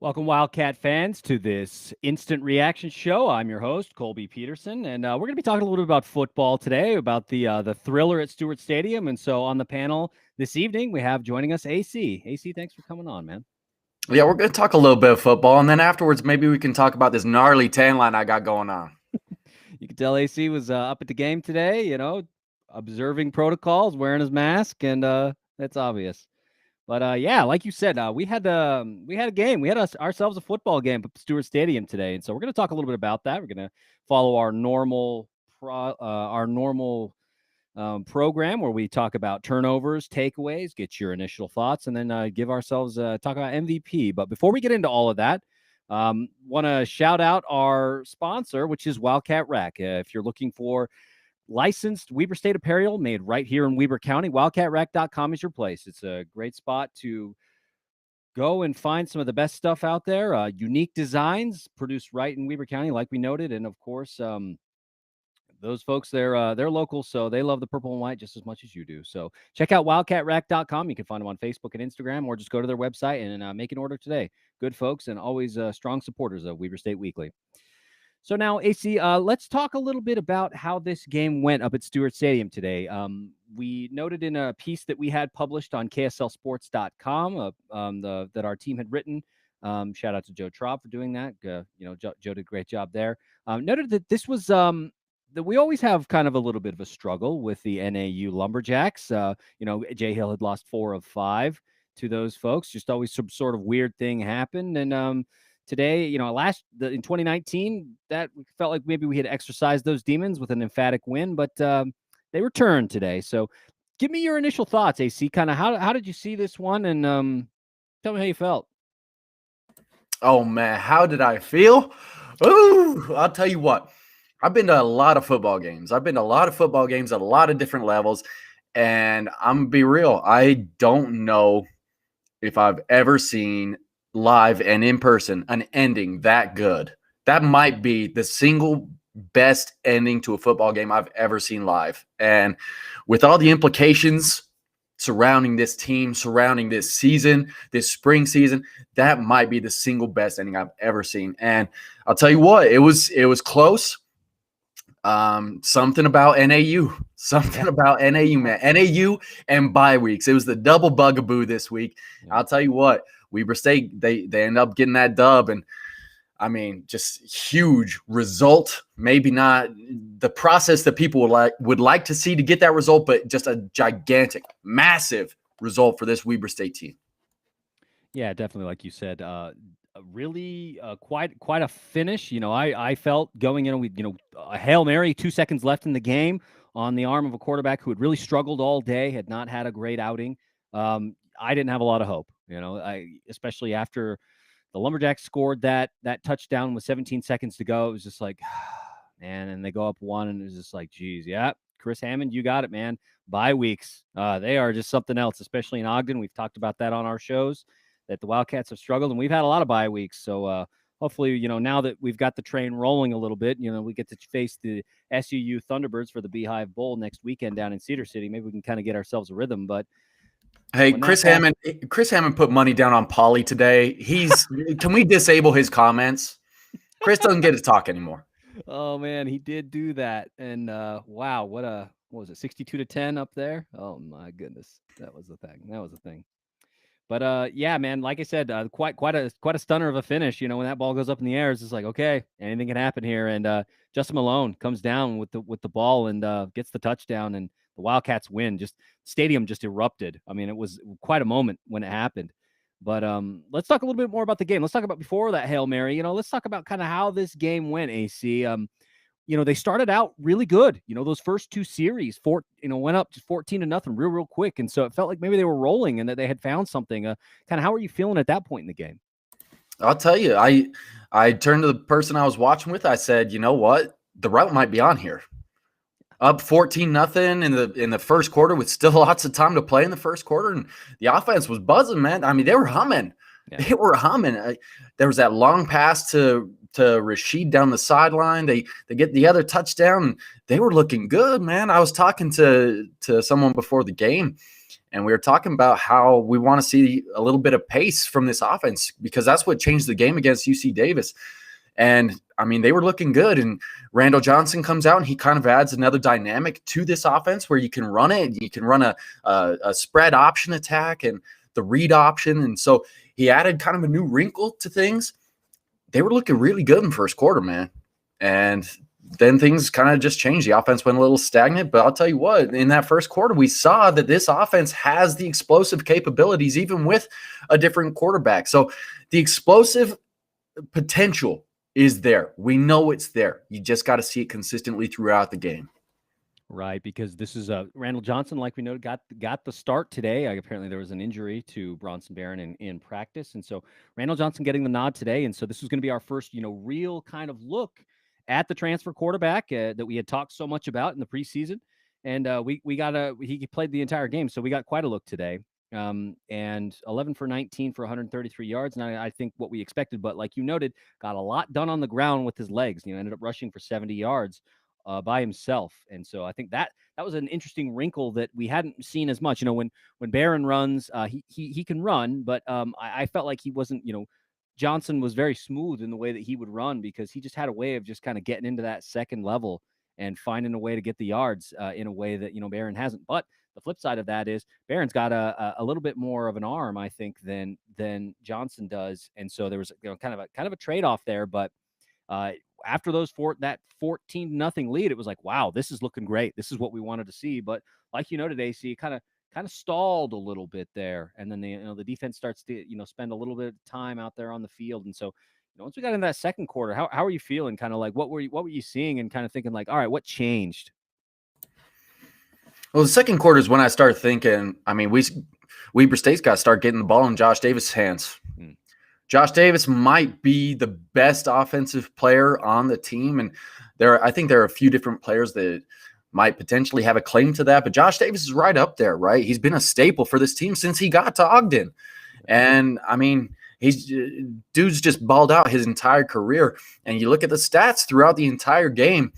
Welcome, Wildcat fans, to this instant reaction show. I'm your host, Colby Peterson, and we're going to be talking a little bit about football today, about the thriller at Stewart Stadium. And so, on the panel this evening, we have joining us AC. AC, thanks for coming on, man. Yeah, we're going to talk a little bit of football, and then afterwards, maybe we can talk about this gnarly tan line I got going on. You can tell AC was up at the game today. Observing protocols, wearing his mask, and that's obvious. But yeah, like you said, we had a game. We had ourselves a football game at Stewart Stadium today, and so we're going to talk a little bit about that. We're going to follow our normal program where we talk about turnovers, takeaways, get your initial thoughts, and then give ourselves talk about MVP. But before we get into all of that, want to shout out our sponsor, which is Wildcat Rack. If you're looking for licensed Weber State apparel made right here in Weber County, wildcatrack.com is your place. It's a great spot to go and find some of the best stuff out there. Unique designs produced right in Weber County, like we noted. And of course, those folks, they're local, so they love the purple and white just as much as you do. So check out wildcatrack.com. You can find them on Facebook and Instagram, or just go to their website and make an order today. Good folks, and always strong supporters of Weber State Weekly. So now, AC, let's talk a little bit about how this game went up at Stewart Stadium today. We noted in a piece that we had published on KSLSports.com that our team had written. Shout out to Joe Traub for doing that. Joe did a great job there. Noted that this was that we always have kind of a little bit of a struggle with the NAU Lumberjacks. Jay Hill had lost 4 of 5 to those folks. Just always some sort of weird thing happened, and today, in 2019, that felt like maybe we had exercised those demons with an emphatic win, but they returned today. So give me your initial thoughts, AC. Kind of how did you see this one, and tell me how you felt. Oh, man, how did I feel? Ooh, I'll tell you what. I've been to a lot of football games. I've been to a lot of football games at a lot of different levels, and I'm going to be real. I don't know if I've ever seen live and in person an ending that good. That might be the single best ending to a football game I've ever seen live. And with all the implications surrounding this team, surrounding this season, this spring season, that might be the single best ending I've ever seen. And I'll tell you what, it was close. Something about NAU, man. NAU and bye weeks. It was the double bugaboo this week. Yeah. I'll tell you what, Weber State, they end up getting that dub, and I mean, just huge result. Maybe not the process that people would like to see to get that result, but just a gigantic, massive result for this Weber State team. Yeah, definitely, like you said, really quite a finish. I felt going in with a Hail Mary, 2 seconds left in the game, on the arm of a quarterback who had really struggled all day, had not had a great outing. I didn't have a lot of hope, especially after the Lumberjacks scored that touchdown with 17 seconds to go. It was just like, man, and they go up 1, and it was just like, geez, yeah, Chris Hammond, you got it, man. Bye weeks, they are just something else, especially in Ogden. We've talked about that on our shows, that the Wildcats have struggled, and we've had a lot of bye weeks. So hopefully, now that we've got the train rolling a little bit, we get to face the SUU Thunderbirds for the Beehive Bowl next weekend down in Cedar City. Maybe we can kind of get ourselves a rhythm. But hey, Chris Hammond put money down on Pauly today. Can we disable his comments? Chris doesn't get to talk anymore. Oh man, he did do that. And wow, what was it, 62-10 up there? Oh my goodness. That was the thing. But yeah, man, like I said, quite a stunner of a finish. When that ball goes up in the air, it's just like, okay, anything can happen here. And Justin Malone comes down with the ball and gets the touchdown, and the Wildcats win. Just stadium just erupted. I mean, it was quite a moment when it happened. But let's talk a little bit more about the game. Let's talk about before that Hail Mary. Let's talk about kind of how this game went, AC. They started out really good. Those first 2 series, went up to 14-0 real quick. And so it felt like maybe they were rolling and that they had found something. Kind of how were you feeling at that point in the game? I'll tell you, I turned to the person I was watching with. I said, you know what? The route might be on here. Up 14-0 in the first quarter with still lots of time to play in the first quarter. And the offense was buzzing, man. I mean, they were humming. Yeah. They were humming. There was that long pass to Rashid down the sideline. They get the other touchdown. They were looking good, man. I was talking to someone before the game, And we were talking about how we want to see a little bit of pace from this offense because that's what changed the game against UC Davis. And I mean, they were looking good. And Randall Johnson comes out and he kind of adds another dynamic to this offense where you can run it. You can run a spread option attack and the read option. And so he added kind of a new wrinkle to things. They were looking really good in first quarter, man. And then things kind of just changed. The offense went a little stagnant, but I'll tell you what, in that first quarter, we saw that this offense has the explosive capabilities, even with a different quarterback. So the explosive potential is there. We know it's there. You just got to see it consistently throughout the game. Right, because this is Randall Johnson, like we know, got the start today. Apparently, there was an injury to Bronson Barron in practice, and so Randall Johnson getting the nod today. And so this is going to be our first, real kind of look at the transfer quarterback that we had talked so much about in the preseason. And he played the entire game, so we got quite a look today. And 11 for 19 for 133 yards, and I think what we expected. But like you noted, got a lot done on the ground with his legs. Ended up rushing for 70 yards. By himself. And so I think that was an interesting wrinkle that we hadn't seen as much. When Barron runs, he can run, but I felt like he wasn't, Johnson was very smooth in the way that he would run because he just had a way of just kind of getting into that second level and finding a way to get the yards in a way that, Barron hasn't. But the flip side of that is Barron's got a little bit more of an arm, I think, than Johnson does. And so there was kind of a trade-off there, but after that 14-0 lead, it was like, wow, this is looking great. This is what we wanted to see. But like today, AC kind of stalled a little bit there, and then the defense starts to spend a little bit of time out there on the field. And so once we got in that second quarter, how are you feeling? Kind of like what were you seeing, and kind of thinking like, all right, what changed? Well, the second quarter is when I started thinking. I mean, Weber State's got to start getting the ball in Josh Davis' hands. Josh Davis might be the best offensive player on the team. And I think there are a few different players that might potentially have a claim to that. But Josh Davis is right up there, right? He's been a staple for this team since he got to Ogden. And, I mean, dude's just balled out his entire career. And you look at the stats throughout the entire game,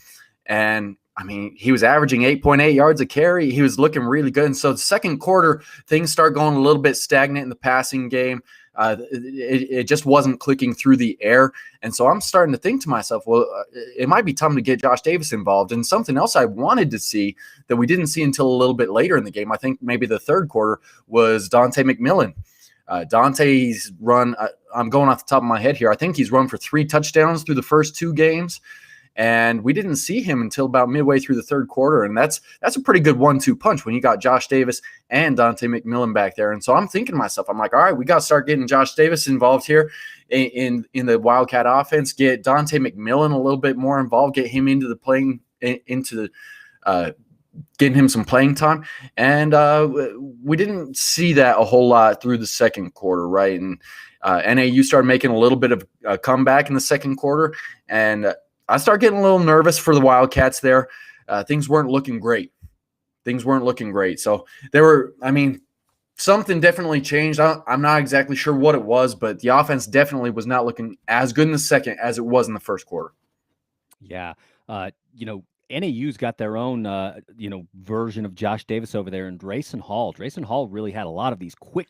and, I mean, he was averaging 8.8 yards a carry. He was looking really good. And so the second quarter, things start going a little bit stagnant in the passing game. It just wasn't clicking through the air. And so I'm starting to think to myself, well, it might be time to get Josh Davis involved. And something else I wanted to see that we didn't see until a little bit later in the game, I think maybe the third quarter, was Dante McMillan. Dante's run, I'm going off the top of my head here, I think he's run for 3 touchdowns through the first 2 games. And we didn't see him until about midway through the third quarter. And that's a pretty good 1-2 punch when you got Josh Davis and Dante McMillan back there. And so I'm thinking to myself, I'm like, all right, we got to start getting Josh Davis involved here in the Wildcat offense, get Dante McMillan a little bit more involved, get him into getting him some playing time. And we didn't see that a whole lot through the second quarter, right? And NAU started making a little bit of a comeback in the second quarter. And I start getting a little nervous for the Wildcats there. Things weren't looking great. So something definitely changed. I'm not exactly sure what it was, but the offense definitely was not looking as good in the second as it was in the first quarter. Yeah. NAU's got their own, version of Josh Davis over there, and Drayson Hall. Drayson Hall really had a lot of these quick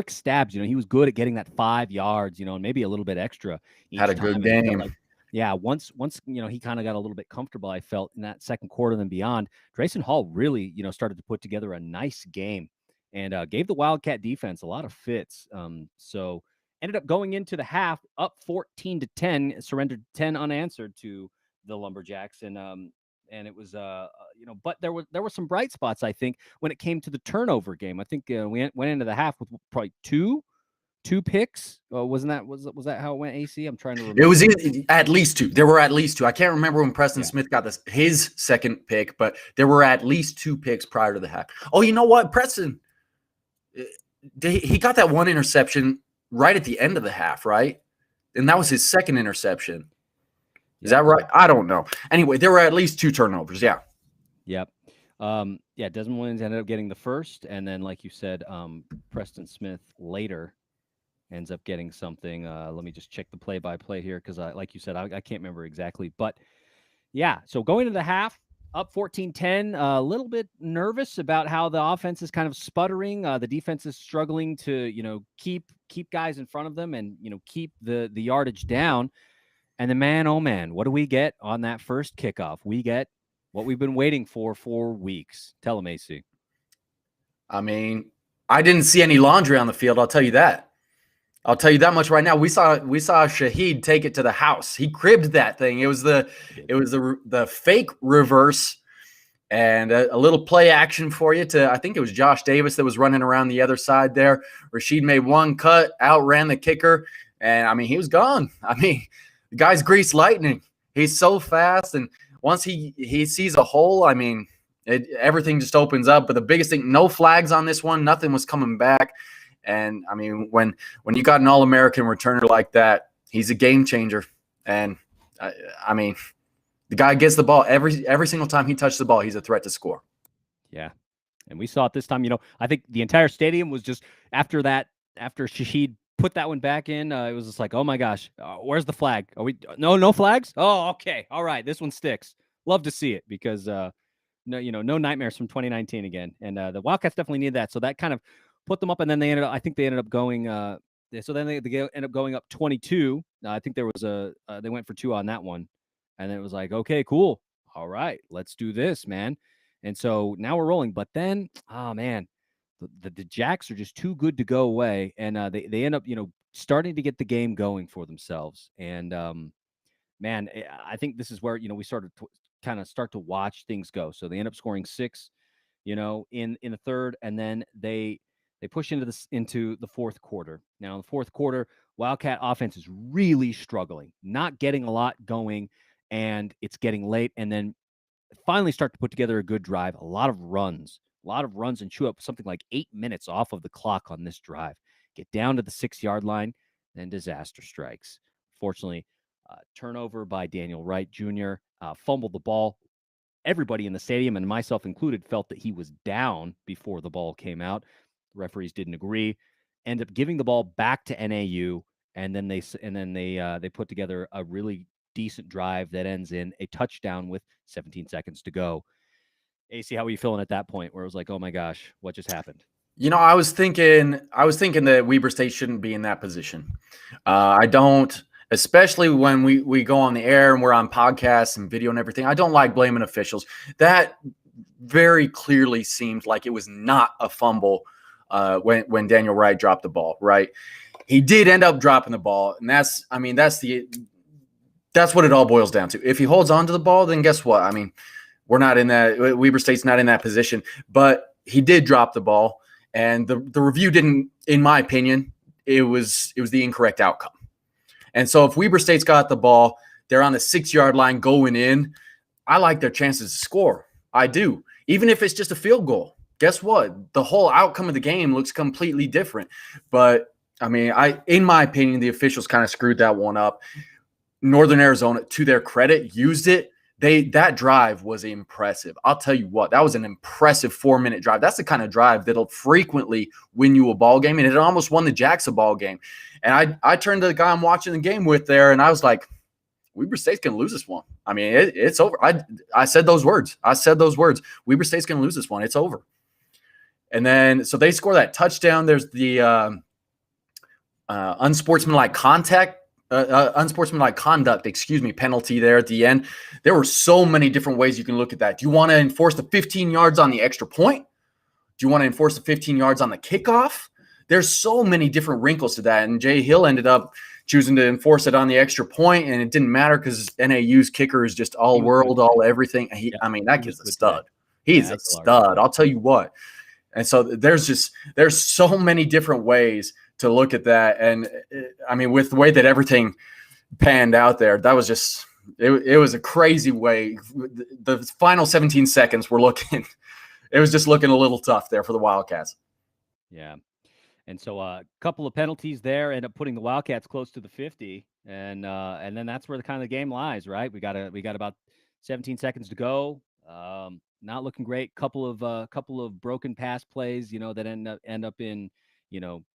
stabs. He was good at getting that 5 yards, and maybe a little bit extra. Had a good game. Yeah, once he kind of got a little bit comfortable, I felt, in that second quarter and beyond, Drayson Hall really, started to put together a nice game and gave the Wildcat defense a lot of fits. So ended up going into the half up 14-10, surrendered 10 unanswered to the Lumberjacks, and it was but there were some bright spots, I think, when it came to the turnover game. I think we went into the half with probably two picks. Was that how it went, AC? I'm trying to remember. It was at least 2. There were at least 2. I can't remember when Preston Smith got his second pick, but there were at least 2 picks prior to the half. Oh, you know what? Preston, he got that 1 interception right at the end of the half, right? And that was his second interception. Is that right? I don't know. Anyway, there were at least 2 turnovers. Yeah. Yep. Desmond Williams ended up getting the first, and then, like you said, Preston Smith later ends up getting something. Let me just check the play-by-play here because, like you said, I can't remember exactly. But, yeah, so going to the half, Up 14-10, a little bit nervous about how the offense is kind of sputtering. The defense is struggling to, keep guys in front of them and, keep the yardage down. And then, man, oh man, what do we get on that first kickoff? We get what we've been waiting for weeks. Tell them, AC. I mean, I didn't see any laundry on the field. I'll tell you that. I'll tell you that much right now. We saw Shaheed take it to the house. He cribbed that thing. It was the fake reverse and a little play action for you to, I think it was Josh Davis that was running around the other side there. Rashid made one cut, outran the kicker, and I mean, he was gone. I mean, the guy's greased lightning. He's so fast, and once he sees a hole, I mean, everything just opens up. But the biggest thing, no flags on this one. Nothing was coming back. And I mean, when you got an All-American returner like that, he's a game changer. And I mean, the guy gets the ball every single time he touches the ball. He's a threat to score. Yeah, and we saw it this time. I think the entire stadium was just after Shaheed put that one back in. It was just like, oh my gosh, where's the flag? Are we no flags? Oh, okay, all right, this one sticks. Love to see it because no nightmares from 2019 again. And the Wildcats definitely need that. So that kind of put them up, and then they ended up going. So then they ended up going up 22. I think there was they went for 2 on that one, and then it was like, okay, cool, all right, let's do this, man. And so now we're rolling. But then, oh man, the Jacks are just too good to go away, and they end up starting to get the game going for themselves. And man, I think this is where we started to kind of start to watch things go. So they end up scoring 6, in the third, and then they push into the fourth quarter. Now, in the fourth quarter, Wildcat offense is really struggling, not getting a lot going, and it's getting late. And then finally start to put together a good drive, a lot of runs, and chew up something like 8 minutes off of the clock on this drive. Get down to the 6-yard line, then disaster strikes. Fortunately, turnover by Daniel Wright Jr., fumbled the ball. Everybody in the stadium, and myself included, felt that he was down before the ball came out. The referees didn't agree. End up giving the ball back to NAU, and then they put together a really decent drive that ends in a touchdown with 17 seconds to go. AC, how were you feeling at that point where it was like, oh my gosh, what just happened? I was thinking that Weber State shouldn't be in that position. I don't. Especially when we go on the air and we're on podcasts and video and everything. I don't like blaming officials. That very clearly seemed like it was not a fumble when Daniel Wright dropped the ball, right? He did end up dropping the ball, and that's what it all boils down to. If he holds on to the ball, then guess what? I mean, we're not in that – Weber State's not in that position. But he did drop the ball, and the review didn't, in my opinion, it was the incorrect outcome. And so if Weber State's got the ball, they're on the 6-yard line going in, I like their chances to score. I do. Even if it's just a field goal. Guess what? The whole outcome of the game looks completely different. But, I mean, in my opinion, the officials kind of screwed that one up. Northern Arizona, to their credit, used it. That drive was impressive. I'll tell you what, that was an impressive 4-minute drive. That's the kind of drive that'll frequently win you a ball game, and it almost won the Jacks a ball game. And I turned to the guy I'm watching the game with there, and I was like, Weber State's going to lose this one. I mean, it's over. I said those words. Weber State's going to lose this one. It's over. And then so they score that touchdown. There's the unsportsmanlike conduct, penalty there at the end. There were so many different ways you can look at that. Do you want to enforce the 15 yards on the extra point? Do you want to enforce the 15 yards on the kickoff? There's so many different wrinkles to that. And Jay Hill ended up choosing to enforce it on the extra point, and it didn't matter because NAU's kicker is just all world, all everything. I mean, that kid's a stud. He's a stud. I'll tell you what. And so there's so many different ways to look at that. And I mean, with the way that everything panned out there, that was just it was a crazy way. The final 17 seconds were looking – it was just looking a little tough there for the Wildcats. Yeah. And so a couple of penalties there end up putting the Wildcats close to the 50. And then that's where the kind of the game lies, right? We got about 17 seconds to go. Not looking great. Couple of broken pass plays, that end up in,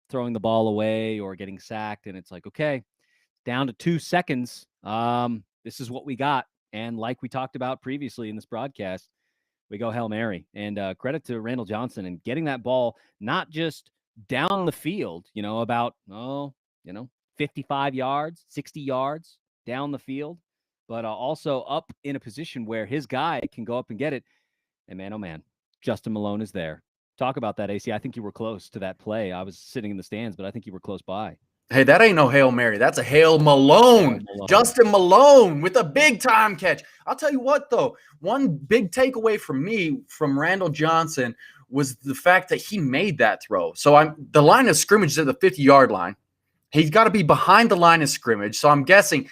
throwing the ball away or getting sacked. And it's like, okay, down to 2 seconds. This is what we got. And like we talked about previously in this broadcast, we go Hail Mary. And credit to Randall Johnson and getting that ball not just down the field, about, 55 yards, 60 yards down the field, but also up in a position where his guy can go up and get it. And man, oh man, Justin Malone is there. Talk about that, AC. I think you were close to that play. I was sitting in the stands, but I think you were close by. Hey, that ain't no Hail Mary. That's a Hail Malone. Justin Malone with a big time catch. I'll tell you what, though, one big takeaway from me from Randall Johnson was the fact that he made that throw. So the line of scrimmage is at the 50-yard line. He's got to be behind the line of scrimmage. So I'm guessing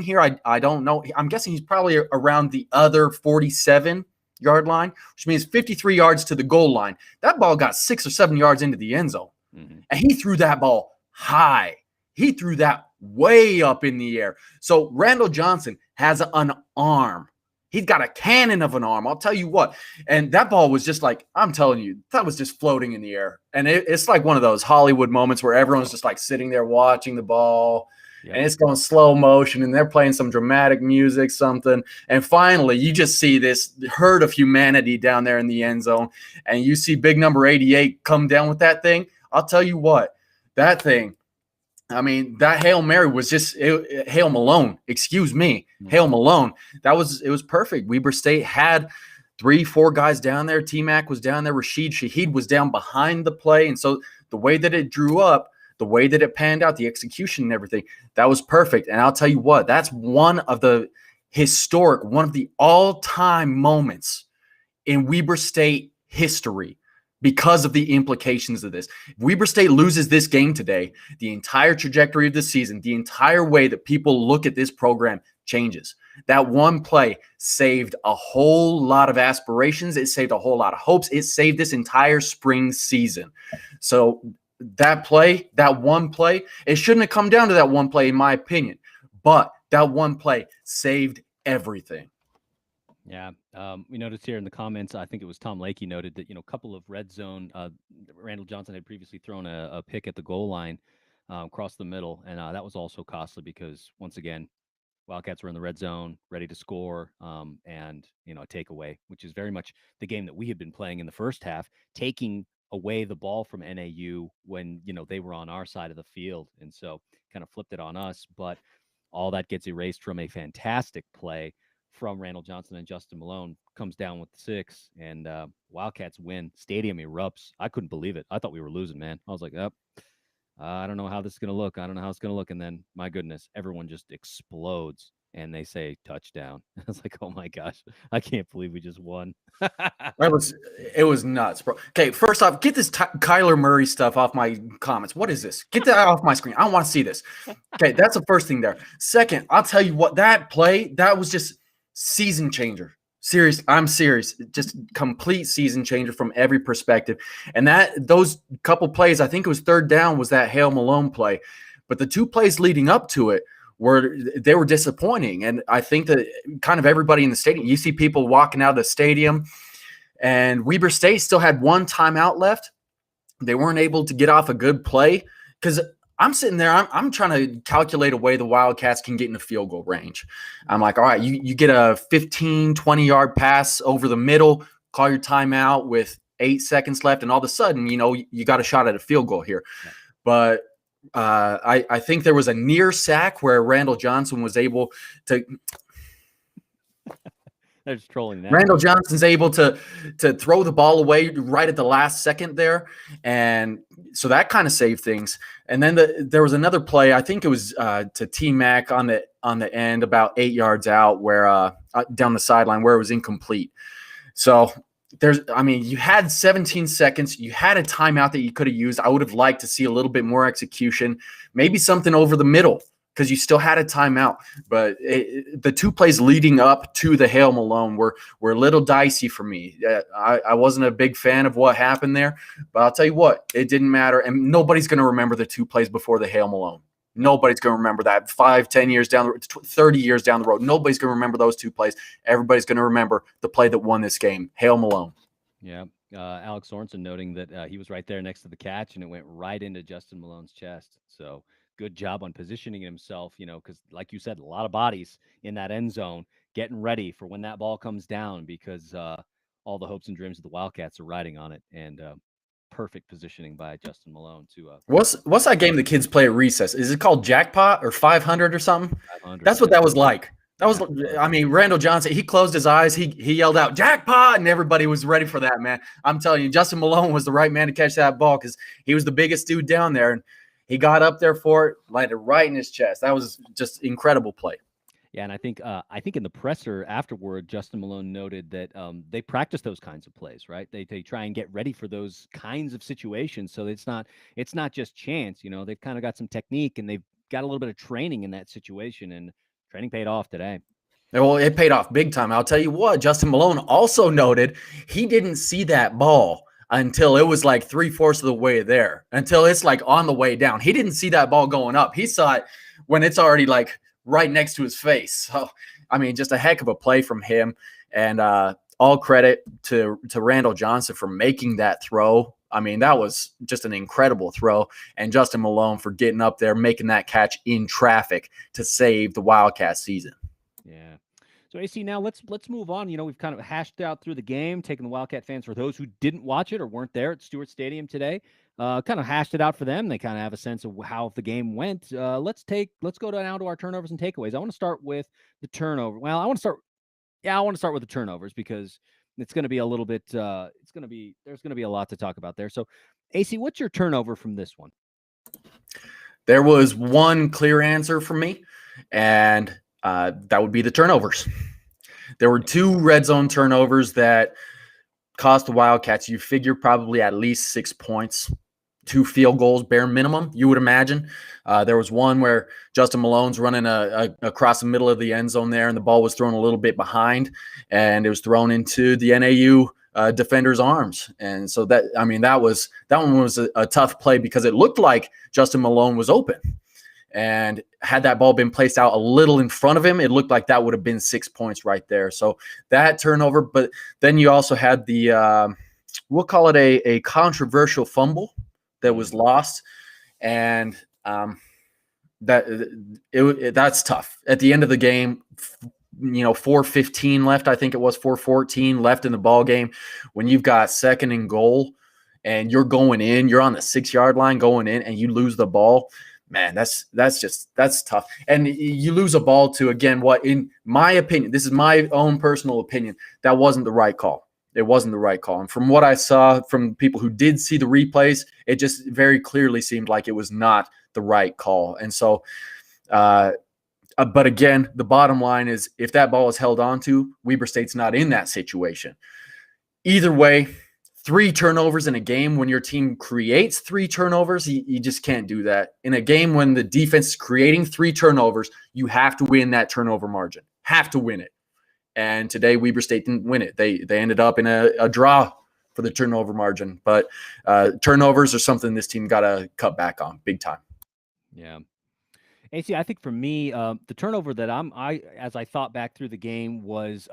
here. I don't know. I'm guessing he's probably around the other 47-yard line, which means 53 yards to the goal line. That ball got 6 or 7 yards into the end zone. Mm-hmm. And he threw that ball high. He threw that way up in the air. So Randall Johnson has an arm. He's got a cannon of an arm. I'll tell you what. And that ball was just like, I'm telling you, that was just floating in the air. And it's like one of those Hollywood moments where everyone's just like sitting there watching the ball. Yep. And it's going slow motion and they're playing some dramatic music, something. And finally, you just see this herd of humanity down there in the end zone. And you see big number 88 come down with that thing. I'll tell you what. That thing, I mean, that Hail Mary was just Hail Malone. Excuse me, Hail Malone. It was perfect. Weber State had 3-4 guys down there. T-Mac was down there. Rashid Shaheed was down behind the play, and so the way that it drew up, the way that it panned out, the execution and everything, that was perfect. And I'll tell you what, that's one of the all-time moments in Weber State history. Because of the implications of this. If Weber State loses this game today, the entire trajectory of the season, the entire way that people look at this program changes. That one play saved a whole lot of aspirations. It saved a whole lot of hopes. It saved this entire spring season. So that one play, it shouldn't have come down to that one play, in my opinion. But that one play saved everything. Yeah. We noticed here in the comments, I think it was Tom Lakey noted that, a couple of red zone, Randall Johnson had previously thrown a pick at the goal line across the middle. And that was also costly because, once again, Wildcats were in the red zone, ready to score, and, a takeaway, which is very much the game that we had been playing in the first half, taking away the ball from NAU when, they were on our side of the field. And so kind of flipped it on us. But all that gets erased from a fantastic play from Randall Johnson, and Justin Malone comes down with 6, and Wildcats win. Stadium erupts. I couldn't believe it. I thought we were losing, man. I was like, I don't know how this is going to look. I don't know how it's going to look. And then, my goodness, everyone just explodes, and they say touchdown. I was like, oh, my gosh. I can't believe we just won. It was nuts, bro. Okay, first off, get this Kyler Murray stuff off my comments. What is this? Get that off my screen. I don't want to see this. Okay, that's the first thing there. Second, I'll tell you what, that play, that was just season changer. Serious. I'm serious. Just complete season changer from every perspective. And those couple plays, I think it was third down, was that Hail Malone play. But the 2 plays leading up to it were disappointing. And I think that kind of everybody in the stadium, you see people walking out of the stadium, and Weber State still had 1 timeout left. They weren't able to get off a good play because I'm sitting there, I'm trying to calculate a way the Wildcats can get in the field goal range. I'm like, all right, you get a 15, 20-yard pass over the middle, call your timeout with 8 seconds left, and all of a sudden, you got a shot at a field goal here. Yeah. But I think there was a near sack where Randall Johnson was able to – They're just trolling that. Randall Johnson's able to throw the ball away right at the last second there, and so that kind of saved things. And then there was another play, I think it was to T-Mac on the end, about 8 yards out, where down the sideline, where it was incomplete. So you had 17 seconds, you had a timeout that you could have used. I would have liked to see a little bit more execution, maybe something over the middle, because you still had a timeout. But the 2 plays leading up to the Hail Malone were a little dicey for me. I wasn't a big fan of what happened there, but I'll tell you what, it didn't matter. And nobody's going to remember the 2 plays before the Hail Malone. Nobody's going to remember that 5, 10 years down the road, 30 years down the road. Nobody's going to remember those 2 plays. Everybody's going to remember the play that won this game, Hail Malone. Yeah. Alex Sorensen noting that he was right there next to the catch, and it went right into Justin Malone's chest. So good job on positioning himself, because like you said, a lot of bodies in that end zone. getting ready for when that ball comes down because all the hopes and dreams of the Wildcats are riding on it. And perfect positioning by Justin Malone to What's that game the kids play at recess? Is it called Jackpot or 500 or something? 500. That's what that was like. That was, Yeah. I mean, Randall Johnson, he closed his eyes. He yelled out, "Jackpot," and everybody was ready for that, man. I'm telling you, Justin Malone was the right man to catch that ball because he was the biggest dude down there, and he got up there for it, landed right in his chest. That was just incredible play. Yeah, and I think in the presser afterward, Justin Malone noted that they practice those kinds of plays, right? They try and get ready for those kinds of situations, so it's not just chance. They've kind of got some technique and they've got a little bit of training in that situation, and training paid off today. Well, it paid off big time. I'll tell you what, Justin Malone also noted he didn't see that ball until it was like 3/4 of the way there, until it's like on the way down. He didn't see that ball going up. He saw it when it's already like right next to his face. So, I mean, just a heck of a play from him. And all credit to Randall Johnson for making that throw. I mean, that was just an incredible throw. And Justin Malone for getting up there, making that catch in traffic to save the Wildcat season. Yeah. So AC, now let's move on. We've kind of hashed out through the game, taking the Wildcat fans, for those who didn't watch it or weren't there at Stewart Stadium today, kind of hashed it out for them. They kind of have a sense of how the game went. Let's go now to our turnovers and takeaways. I want to start with the turnover. Well, I want to start with the turnovers because it's going to be a little bit. There's going to be a lot to talk about there. So, AC, what's your turnover from this one? There was one clear answer for me, and that would be the turnovers. There were 2 red zone turnovers that cost the Wildcats, you figure, probably at least 6 points. 2 field goals, bare minimum, you would imagine. There was one where Justin Malone's running across the middle of the end zone there, and the ball was thrown a little bit behind, and it was thrown into the NAU defender's arms. And so that one was a tough play because it looked like Justin Malone was open. And had that ball been placed out a little in front of him, it looked like that would have been 6 points right there. So that turnover, but then you also had the, we'll call it a controversial fumble that was lost. And that's tough. At the end of the game, 4:15 left, I think it was 4:14 left in the ball game. When you've got 2nd and goal and you're going in, you're on the 6-yard line going in and you lose the ball. Man, that's tough. And you lose a ball to, again, what, in my opinion, this is my own personal opinion, that wasn't the right call. It wasn't the right call. And from what I saw from people who did see the replays, it just very clearly seemed like it was not the right call. And so, but again, the bottom line is if that ball is held onto, Weber State's not in that situation. Either way, 3 turnovers in a game when your team creates 3 turnovers, you just can't do that. In a game when the defense is creating 3 turnovers, you have to win that turnover margin. Have to win it. And today, Weber State didn't win it. They ended up in a draw for the turnover margin. But turnovers are something this team got to cut back on big time. Yeah. AC, I think for me, the turnover that as I thought back through the game was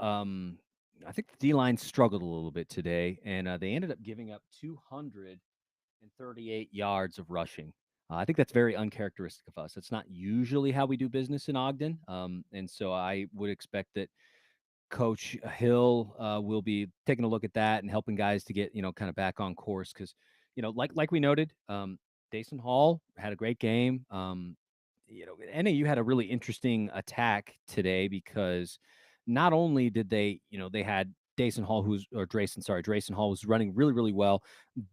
I think the D-line struggled a little bit today, and they ended up giving up 238 yards of rushing. I think that's very uncharacteristic of us. It's not usually how we do business in Ogden, and so I would expect that Coach Hill will be taking a look at that and helping guys to get kind of back on course because like we noted, Dason Hall had a great game. NAU had a really interesting attack today because not only did they had Drayson Hall was running really, really well,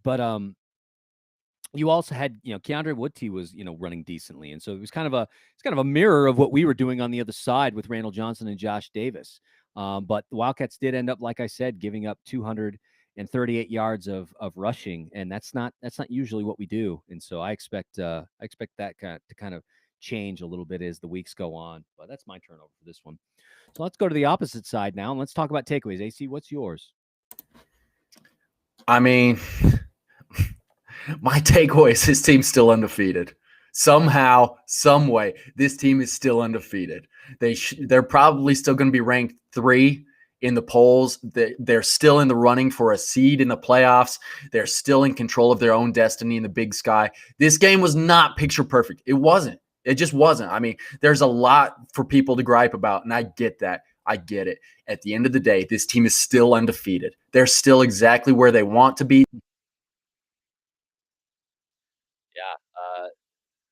but you also had Keandre Woodtee was running decently, and so it's kind of a mirror of what we were doing on the other side with Randall Johnson and Josh Davis. But the Wildcats did end up, like I said, giving up 238 yards of rushing, and that's not usually what we do. And so I expect that to kind of change a little bit as the weeks go on. But that's my turnover for this one. So let's go to the opposite side now, and let's talk about takeaways. AC, what's yours? I mean, my takeaway is this team's still undefeated. Somehow, some way, this team is still undefeated. They're probably still going to be ranked 3 in the polls. They're still in the running for a seed in the playoffs. They're still in control of their own destiny in the Big Sky. This game was not picture perfect. It wasn't. It just wasn't. I mean, there's a lot for people to gripe about, and I get that. I get it. At the end of the day, this team is still undefeated. They're still exactly where they want to be. Yeah,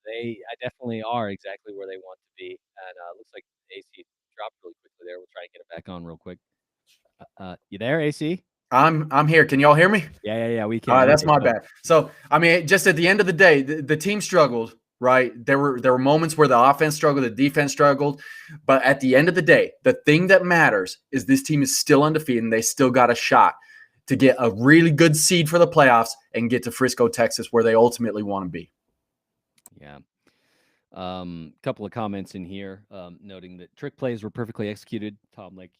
they definitely are exactly where they want to be. And looks like AC dropped really quickly there. We'll try and get it back on real quick. You there, AC? I'm here. Can y'all hear me? Yeah. We All can. right, that's Okay, my so bad. So, I mean, just at the end of the day, the team struggled, right? There were moments where the offense struggled, the defense struggled, but at the end of the day, the thing that matters is this team is still undefeated and they still got a shot to get a really good seed for the playoffs and get to Frisco, Texas, where they ultimately want to be. yeah. Couple of comments in here, noting that trick plays were perfectly executed. Tom, like,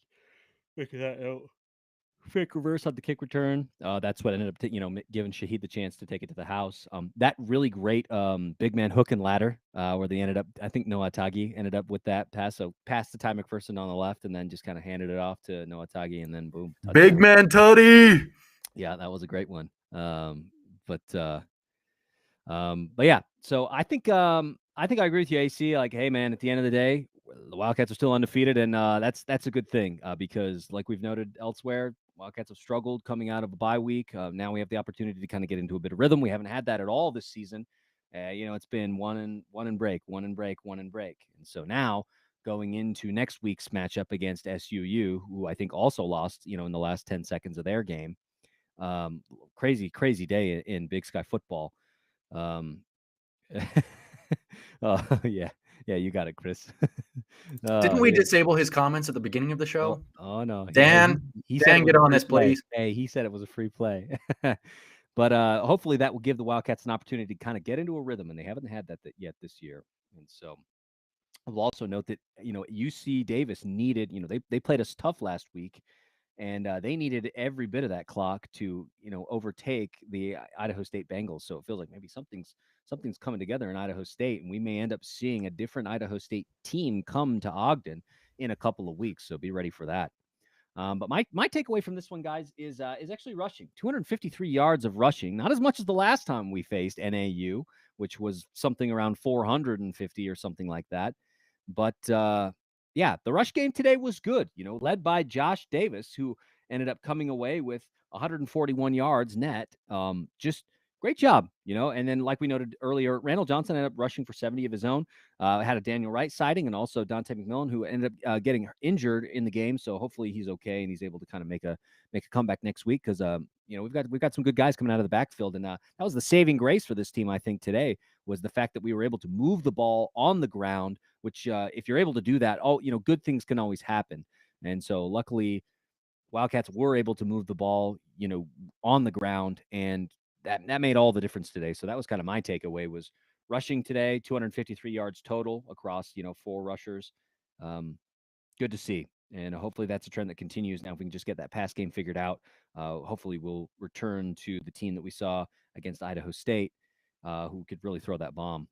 look at that out. Fake reverse on the kick return. That's what ended up, giving Shaheed the chance to take it to the house. That really great big man hook and ladder, where they ended up. I think Noah Tagi ended up with that pass. So passed to Ty McPherson on the left, and then just kind of handed it off to Noah Tagi, and then boom, touchdown. Big man Tutty. Yeah, that was a great one. But yeah. So I think I agree with you, AC. Like, hey man, at the end of the day, the Wildcats are still undefeated, and that's a good thing because, like we've noted elsewhere, Wildcats have struggled coming out of a bye week. Now we have the opportunity to kind of get into a bit of rhythm. We haven't had that at all this season. It's been one and break, and so now going into next week's matchup against SUU, who I think also lost, in the last 10 seconds of their game. Crazy day in Big Sky football. Um, yeah, you got it, Chris. Didn't we Yeah. disable his comments at the beginning of the show? Oh no, Dan, he said it was get a on free this, play. please. Hey, he said it was a free play. But hopefully that will give the Wildcats an opportunity to kind of get into a rhythm, and they haven't had that yet this year. And so I'll also note that UC Davis needed, they played us tough last week, and they needed every bit of that clock to overtake the Idaho State Bengals. So it feels like maybe something's coming together in Idaho State, and we may end up seeing a different Idaho State team come to Ogden in a couple of weeks. So be ready for that. But my takeaway from this one, guys, is actually rushing. 253 yards of rushing, not as much as the last time we faced NAU, which was something around 450 or something like that. But yeah, the rush game today was good, led by Josh Davis, who ended up coming away with 141 yards net. Just great job, And then, like we noted earlier, Randall Johnson ended up rushing for 70 of his own. Had a Daniel Wright sighting, and also Dante McMillan, who ended up getting injured in the game. So hopefully he's okay and he's able to kind of make a comeback next week because we've got some good guys coming out of the backfield, and that was the saving grace for this team. I think today was the fact that we were able to move the ball on the ground, which if you're able to do that, good things can always happen. And so luckily, Wildcats were able to move the ball, on the ground, and that made all the difference today. So that was kind of my takeaway was rushing today, 253 yards total across, 4 rushers. Good to see. And hopefully that's a trend that continues. Now, if we can just get that pass game figured out, hopefully we'll return to the team that we saw against Idaho State, who could really throw that bomb.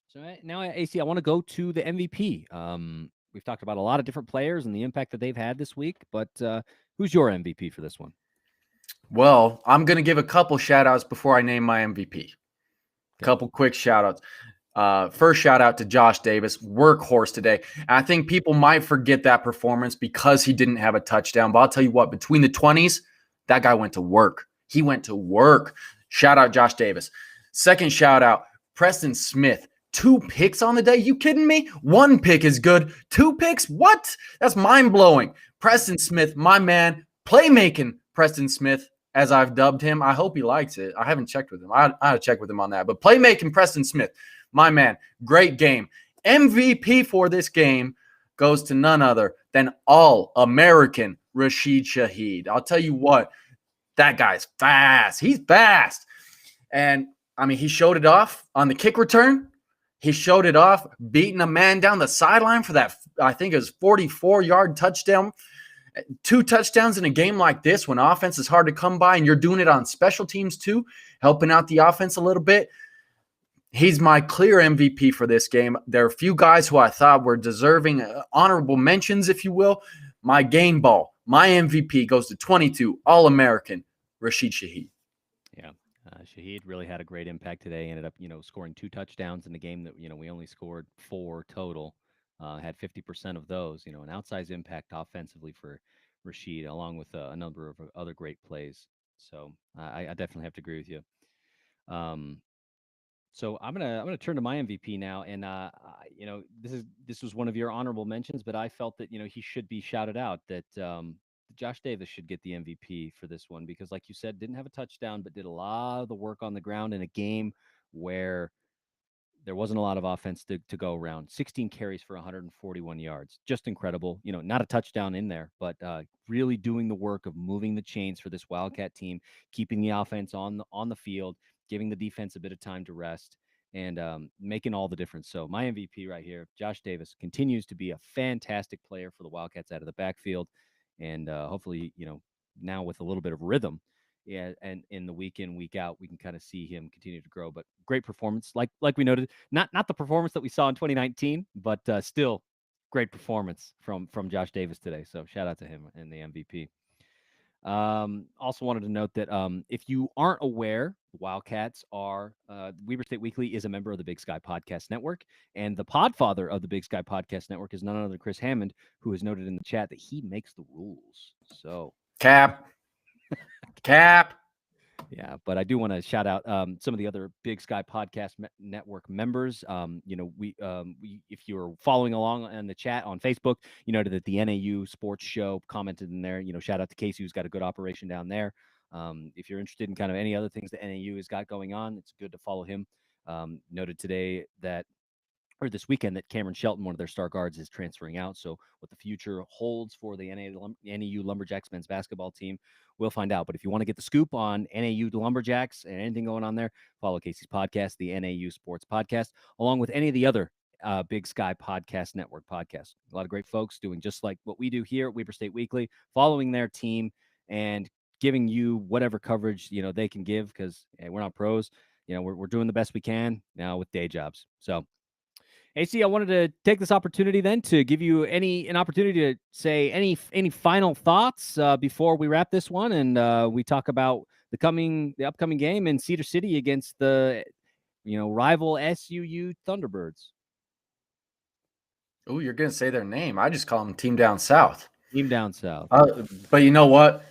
So now, AC, I want to go to the MVP. We've talked about a lot of different players and the impact that they've had this week, but who's your MVP for this one? Well, I'm going to give a couple shout outs before I name my MVP. Okay. Couple quick shout outs. First shout out to Josh Davis, workhorse today. And I think people might forget that performance because he didn't have a touchdown. But I'll tell you what, between the 20s, that guy went to work. He went to work. Shout out Josh Davis. Second shout out, Preston Smith. 2 picks on the day? You kidding me? 1 pick is good. 2 picks? What? That's mind-blowing. Preston Smith, my man, playmaking Preston Smith, as I've dubbed him. I hope he likes it. I haven't checked with him. I had to check with him on that. But playmaking Preston Smith, my man, great game. MVP for this game goes to none other than All-American Rashid Shaheed. I'll tell you what, that guy's fast. He's fast. And, I mean, he showed it off on the kick return. He showed it off, beating a man down the sideline for that, I think it was 44-yard touchdown. 2 touchdowns in a game like this when offense is hard to come by, and you're doing it on special teams too, helping out the offense a little bit. He's my clear MVP for this game. There are a few guys who I thought were deserving honorable mentions, if you will. My game ball, my MVP goes to 22, All-American, Rashid Shaheed. Yeah. Shaheed really had a great impact today. Ended up, scoring 2 touchdowns in the game that, we only scored 4 total. had 50% of those. An outsized impact offensively for Rashid, along with a number of other great plays. So I definitely have to agree with you. Um, so I'm gonna turn to my MVP now, and this was one of your honorable mentions, but I felt that he should be shouted out. That Josh Davis should get the MVP for this one because, like you said, didn't have a touchdown, but did a lot of the work on the ground in a game where there wasn't a lot of offense to go around. 16 carries for 141 yards. Just incredible. Not a touchdown in there, but really doing the work of moving the chains for this Wildcat team, keeping the offense on the field, giving the defense a bit of time to rest, and making all the difference. So my MVP right here, Josh Davis, continues to be a fantastic player for the Wildcats out of the backfield, and hopefully, now with a little bit of rhythm, yeah, and in the week in, week out, we can kind of see him continue to grow. But great performance, like we noted, not the performance that we saw in 2019, but still great performance from Josh Davis today. So shout out to him and the MVP. Also wanted to note that if you aren't aware, Wildcats are Weber State Weekly is a member of the Big Sky Podcast Network, and the podfather of the Big Sky Podcast Network is none other than Chris Hammond, who has noted in the chat that he makes the rules. So Cap. Yeah, but I do want to shout out some of the other Big Sky Podcast Network members. We if you were following along in the chat on Facebook, you noted that the NAU Sports Show commented in there. Shout out to Casey, who's got a good operation down there. If you're interested in kind of any other things that NAU has got going on, it's good to follow him. Noted today that or this weekend that Cameron Shelton, one of their star guards, is transferring out. So what the future holds for the NAU Lumberjacks men's basketball team, we'll find out. But if you want to get the scoop on NAU Lumberjacks and anything going on there, follow Casey's podcast, the NAU Sports Podcast, along with any of the other Big Sky Podcast Network podcasts. A lot of great folks doing just like what we do here at Weber State Weekly, following their team and giving you whatever coverage they can give because we're not pros. We're doing the best we can now with day jobs. So AC, I wanted to take this opportunity then to give you an opportunity to say any final thoughts before we wrap this one and we talk about the upcoming game in Cedar City against the rival SUU Thunderbirds. Oh, you're gonna say their name. I just call them Team Down South. Team Down South. But you know what?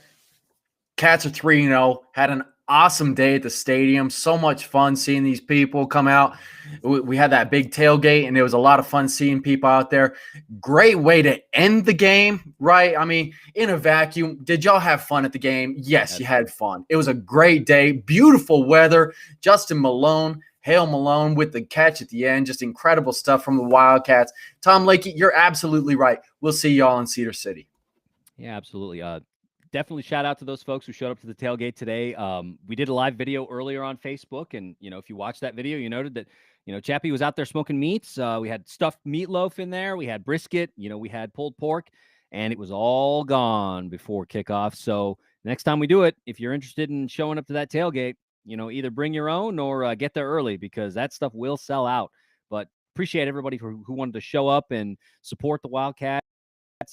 Cats are 3-0. Had an awesome day at the stadium. So much fun seeing these people come out. We had that big tailgate, and it was a lot of fun seeing people out there. Great way to end the game, right? I mean, in a vacuum, did y'all have fun at the game? Yes, you had fun. It was a great day. Beautiful weather. Justin Malone, Hale Malone with the catch at the end. Just incredible stuff from the Wildcats. Tom Lakey, you're absolutely right. We'll see y'all in Cedar City. Yeah, absolutely. Definitely shout out to those folks who showed up to the tailgate today. We did a live video earlier on Facebook, and if you watched that video, you noted that Chappie was out there smoking meats. We had stuffed meatloaf in there, we had brisket, we had pulled pork, and it was all gone before kickoff. So next time we do it, if you're interested in showing up to that tailgate, either bring your own or get there early because that stuff will sell out. But appreciate everybody who wanted to show up and support the Wildcats.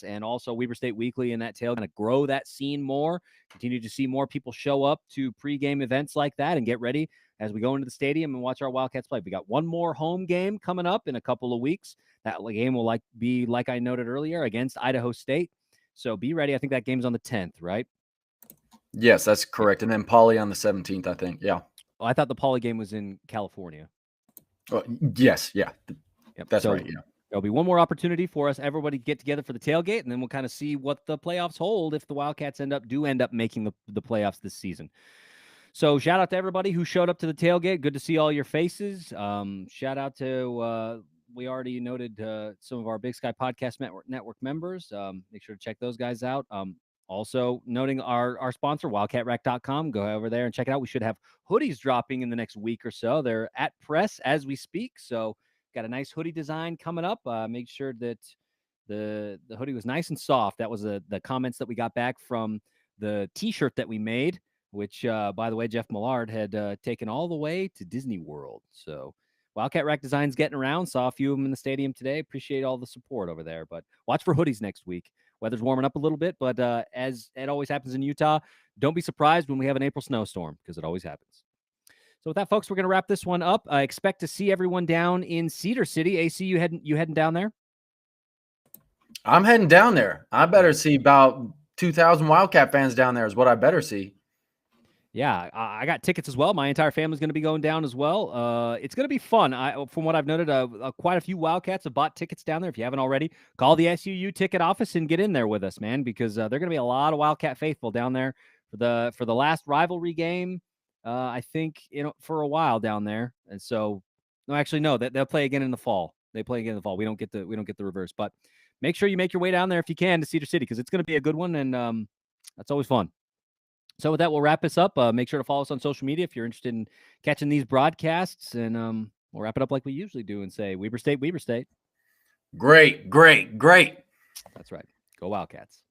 And also Weber State Weekly in that tail, kind of grow that scene more, continue to see more people show up to pregame events like that and get ready as we go into the stadium and watch our Wildcats play. We got one more home game coming up in a couple of weeks. That game will be like I noted earlier against Idaho State. So be ready. I think that game's on the 10th, right? Yes, that's correct. And then Poly on the 17th, I think. Yeah. Well, I thought the Poly game was in California. Yes. Yeah. Yep. That's right. Yeah. There'll be one more opportunity for us, everybody to get together for the tailgate, and then we'll kind of see what the playoffs hold if the Wildcats end up making the playoffs this season. So shout out to everybody who showed up to the tailgate. Good to see all your faces. Shout out to we already noted some of our Big Sky Podcast Network members. Make sure to check those guys out. Also noting our sponsor, wildcatrack.com. Go over there and check it out. We should have hoodies dropping in the next week or so. They're at press as we speak, so got a nice hoodie design coming up. Make sure that the hoodie was nice and soft. That was the comments that we got back from the T-shirt that we made, which, by the way, Jeff Millard had taken all the way to Disney World. So Wildcat Rack Design's getting around. Saw a few of them in the stadium today. Appreciate all the support over there. But watch for hoodies next week. Weather's warming up a little bit, but as it always happens in Utah, don't be surprised when we have an April snowstorm because it always happens. So with that, folks, we're going to wrap this one up. I expect to see everyone down in Cedar City. AC, you heading down there? I'm heading down there. I better see about 2,000 Wildcat fans down there is what I better see. Yeah, I got tickets as well. My entire family's going to be going down as well. It's going to be fun. From what I've noted, quite a few Wildcats have bought tickets down there. If you haven't already, call the SUU ticket office and get in there with us, man, because there are going to be a lot of Wildcat faithful down there for the last rivalry game. I think for a while down there, and so no, actually no, they'll play again in the fall. They play again in the fall. We don't get the reverse, but make sure you make your way down there if you can to Cedar City because it's going to be a good one, and that's always fun. So with that, we'll wrap this up. Make sure to follow us on social media if you're interested in catching these broadcasts, and we'll wrap it up like we usually do and say, Weber State, Weber State. Great, great, great. That's right. Go Wildcats.